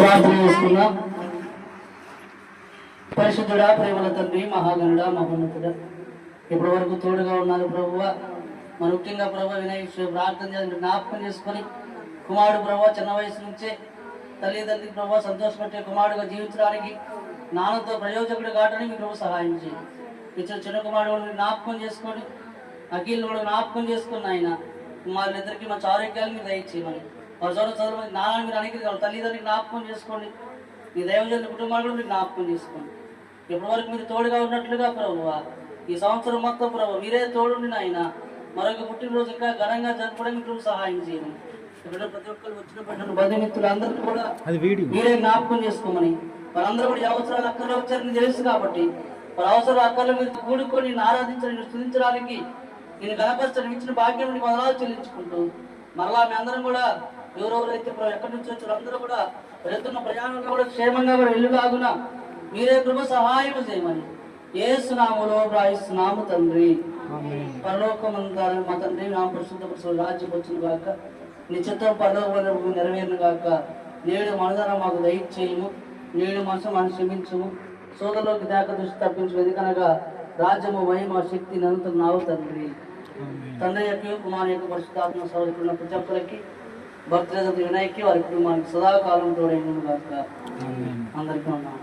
ప్రార్థన చేసుకున్నాం. పరిశుద్ధుడా, ప్రేమల తండ్రి, మహాగణుడా, మహోన్నతుడా, ఇప్పటి వరకు తోడుగా ఉన్నారు ప్రభువ. మన ముఖ్యంగా ప్రభు వినాయక ప్రార్థన చేసి జ్ఞాపకం చేసుకొని కుమారుడు ప్రభు చిన్న వయసు నుంచే తల్లిదండ్రులు ప్రభు సంతోషపెట్టే కుమారుడుగా జీవించడానికి నాన్నతో ప్రయోజకుడు కావడానికి ప్రభు సహాయం చేయండి. ఇచ్చిన చిన్న కుమారుడు జ్ఞాపకం చేసుకొని అఖిల్ కూడా జ్ఞాపకం చేసుకుని ఆయన కుమారులిద్దరికి మంచి ఆరోగ్యాలు మీరు దయచేయమని వారి చదువు నాన్న మీరు అనేక తల్లిదండ్రులు జ్ఞాపకం చేసుకోండి. మీ దైవజన కుటుంబాలు కూడా మీరు జ్ఞాపకం చేసుకోండి. ఇప్పటి వరకు మీరు తోడుగా ఉన్నట్లుగా ప్రభువా ఈ సంవత్సరం మొత్తం ప్రభు మీరే తోడుండి ఆయన మరొక పుట్టినరోజు ఇంకా ఘనంగా జరపడానికి ప్రభు సహాయం చేయండి. ఇప్పుడు ప్రతి ఒక్కరు వచ్చిన పెట్టిన బంధుమిత్రులు అందరికీ కూడా మీరే జ్ఞాపకం చేసుకోమని వారందరూ కూడా ఈ అవసరాలు అక్కర్లో వచ్చారని తెలుసు కాబట్టి వారి అవసరాలు అక్కర్లో మీరు కూడుకొని ఆరాధించడానికి స్తుతించడానికి నేను గణపరచడం ఇచ్చిన భాగ్యం మొదలాలు చెల్లించుకుంటూ మరలా మీ అందరం కూడా ఎవరెవరైతే ఎక్కడి నుంచి వచ్చారో అందరూ కూడా వెళ్తున్న ప్రయాణంలో కూడా క్షేమంగా కూడా వెళ్ళులాగున మీరే కృప సహాయం చేయమని యేసునామములో ప్రార్థిస్తున్నాము తండ్రి. పరలోకమంతారు మా తండ్రి నా పరిశుద్ధ రాజ్యం వచ్చిన గాక నీ చిత్తం పరలోకం నెరవేరును గాక. నేడు మనదన మాకు దయచేయము, నేడు మనసు మనం క్షమించము, సోదరులోకి దాక దృష్టి తప్పించు. ఎందుకనగా రాజ్యము మహిమ శక్తి నిరంతరం నావు తండ్రి. తండ్రి యొక్క కుమారు యొక్క పరిశుద్ధాత్మ సౌకర్యం ప్రతి ఒక్కరికి భక్తుల వినాయకి వారి కుటుంబానికి సదాకాలం తోడైన గాక. అందరికీ ఉన్నాం.